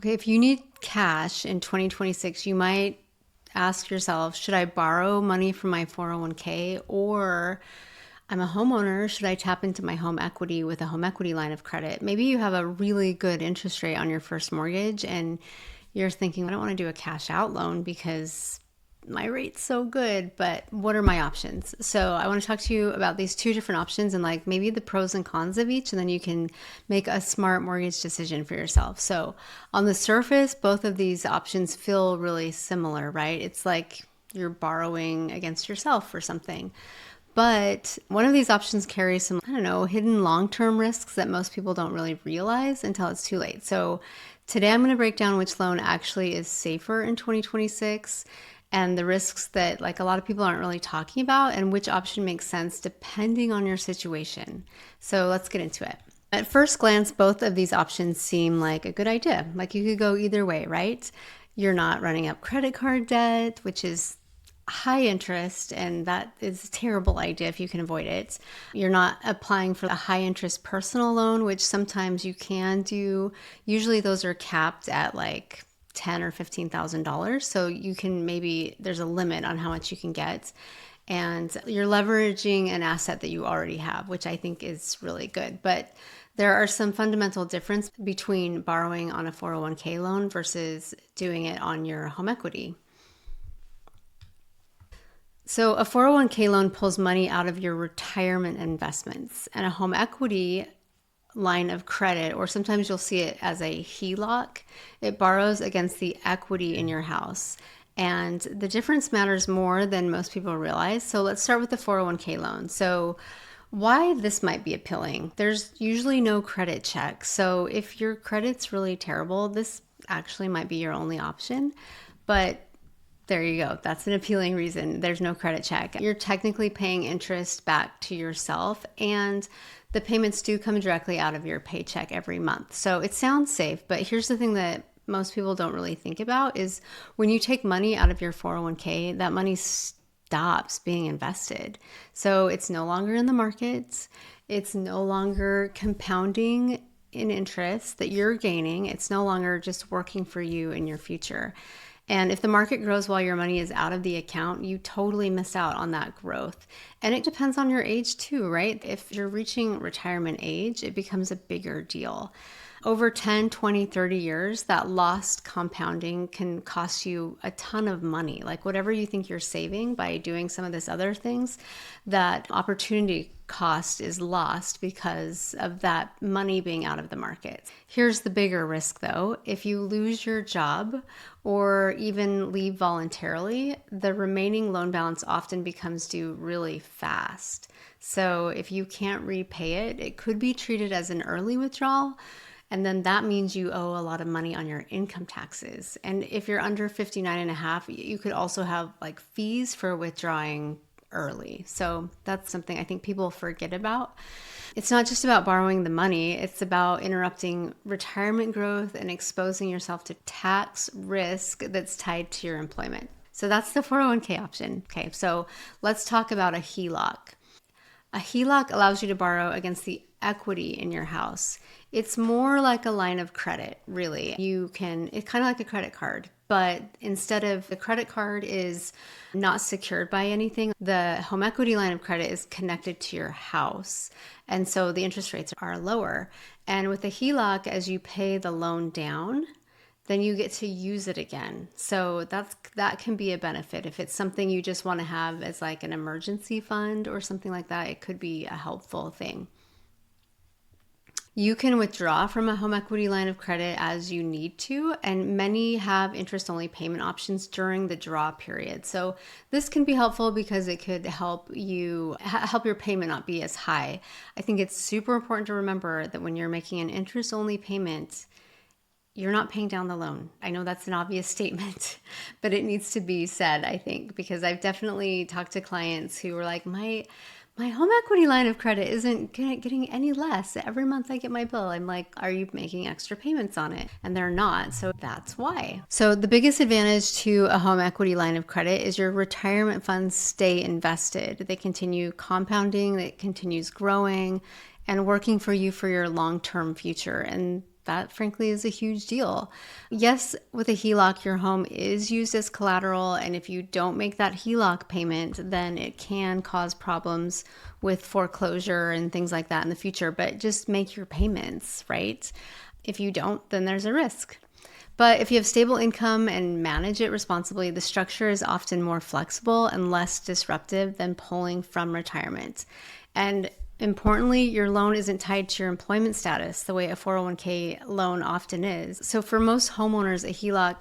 Okay, if you need cash in 2026, you might ask yourself, should I borrow money from my 401k, or I'm a homeowner, should I tap into my home equity with a home equity line of credit? Maybe you have a really good interest rate on your first mortgage and you're thinking, I don't want to do a cash out loan because my rate's so good, but what are my options? So I want to talk to you about these two different options and like maybe the pros and cons of each, and then you can make a smart mortgage decision for yourself. So on the surface, both of these options feel really similar, right? It's like you're borrowing against yourself for something. But one of these options carries some, I don't know, hidden long-term risks that most people don't really realize until it's too late. So today I'm going to break down which loan actually is safer in 2026 and the risks that like a lot of people aren't really talking about and which option makes sense depending on your situation. So let's get into it. At first glance, both of these options seem like a good idea. Like you could go either way, right? You're not running up credit card debt, which is high interest, and that is a terrible idea if you can avoid it. You're not applying for a high interest personal loan, which sometimes you can do. Usually those are capped at like $10,000 or $15,000. So you can there's a limit on how much you can get. And you're leveraging an asset that you already have, which I think is really good. But there are some fundamental difference between borrowing on a 401k loan versus doing it on your home equity. So a 401k loan pulls money out of your retirement investments, and a home equity line of credit, or sometimes you'll see it as a HELOC, it borrows against the equity in your house. And the difference matters more than most people realize. So let's start with the 401k loan. So why this might be appealing. There's usually no credit check. So if your credit's really terrible, this actually might be your only option. But there you go. That's an appealing reason. There's no credit check. You're technically paying interest back to yourself, and the payments do come directly out of your paycheck every month. So it sounds safe, but here's the thing that most people don't really think about is when you take money out of your 401k, that money stops being invested. So it's no longer in the markets. It's no longer compounding in interest that you're gaining. It's no longer just working for you in your future. And if the market grows while your money is out of the account, you totally miss out on that growth. And it depends on your age too, right? If you're reaching retirement age, it becomes a bigger deal. Over 10, 20, 30 years, that lost compounding can cost you a ton of money. Like whatever you think you're saving by doing some of this other things, that opportunity cost is lost because of that money being out of the market. Here's the bigger risk though. If you lose your job or even leave voluntarily, the remaining loan balance often becomes due really fast. So if you can't repay it, it could be treated as an early withdrawal. And then that means you owe a lot of money on your income taxes. And if you're under 59 and a half, you could also have like fees for withdrawing early. So that's something I think people forget about. It's not just about borrowing the money. It's about interrupting retirement growth and exposing yourself to tax risk that's tied to your employment. So that's the 401k option. Okay, so let's talk about a HELOC. A HELOC allows you to borrow against the equity in your house. It's more like a line of credit, really. It's kind of like a credit card, but instead of the credit card is not secured by anything, the home equity line of credit is connected to your house. And so the interest rates are lower. And with the HELOC, as you pay the loan down, then you get to use it again. So that can be a benefit. If it's something you just want to have as like an emergency fund or something like that, it could be a helpful thing. You can withdraw from a home equity line of credit as you need to, and many have interest-only payment options during the draw period. So this can be helpful because it could help your payment not be as high. I think it's super important to remember that when you're making an interest-only payment, you're not paying down the loan. I know that's an obvious statement, but it needs to be said, I think, because I've definitely talked to clients who were like, my home equity line of credit isn't getting any less. Every month I get my bill. I'm like, are you making extra payments on it? And they're not. So that's why. So the biggest advantage to a home equity line of credit is your retirement funds stay invested. They continue compounding, it continues growing and working for you for your long-term future. And that frankly is a huge deal. Yes, with a HELOC, your home is used as collateral, and if you don't make that HELOC payment, then it can cause problems with foreclosure and things like that in the future. But just make your payments, right? If you don't, then there's a risk. But if you have stable income and manage it responsibly, the structure is often more flexible and less disruptive than pulling from retirement. And importantly, your loan isn't tied to your employment status the way a 401k loan often is. So for most homeowners, a HELOC,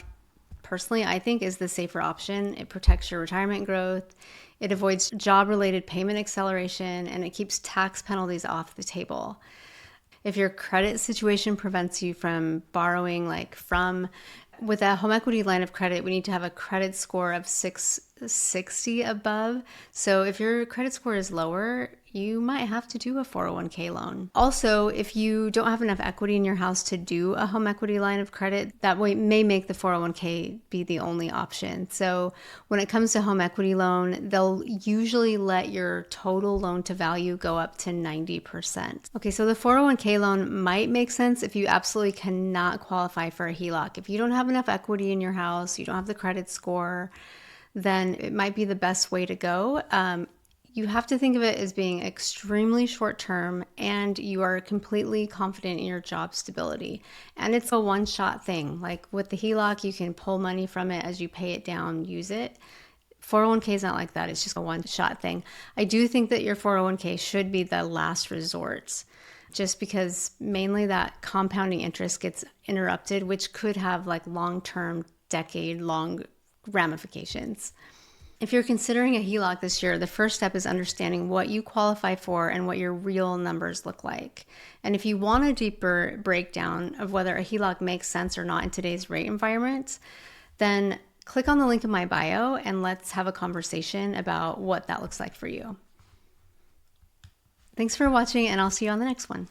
personally, I think is the safer option. It protects your retirement growth, it avoids job-related payment acceleration, and it keeps tax penalties off the table. If your credit situation prevents you from borrowing, with a home equity line of credit, we need to have a credit score of 660 above. So if your credit score is lower, you might have to do a 401k loan. Also, if you don't have enough equity in your house to do a home equity line of credit, that may make the 401k be the only option. So when it comes to home equity loan, they'll usually let your total loan to value go up to 90%. Okay, so the 401k loan might make sense if you absolutely cannot qualify for a HELOC. If you don't have enough equity in your house, you don't have the credit score, then it might be the best way to go. You have to think of it as being extremely short term, and you are completely confident in your job stability. And it's a one-shot thing. Like with the HELOC, you can pull money from it as you pay it down, use it. 401k is not like that. It's just a one-shot thing. I do think that your 401k should be the last resort, just because mainly that compounding interest gets interrupted, which could have long-term, decade-long ramifications. If you're considering a HELOC this year, the first step is understanding what you qualify for and what your real numbers look like. And if you want a deeper breakdown of whether a HELOC makes sense or not in today's rate environment, then click on the link in my bio and let's have a conversation about what that looks like for you. Thanks for watching, and I'll see you on the next one.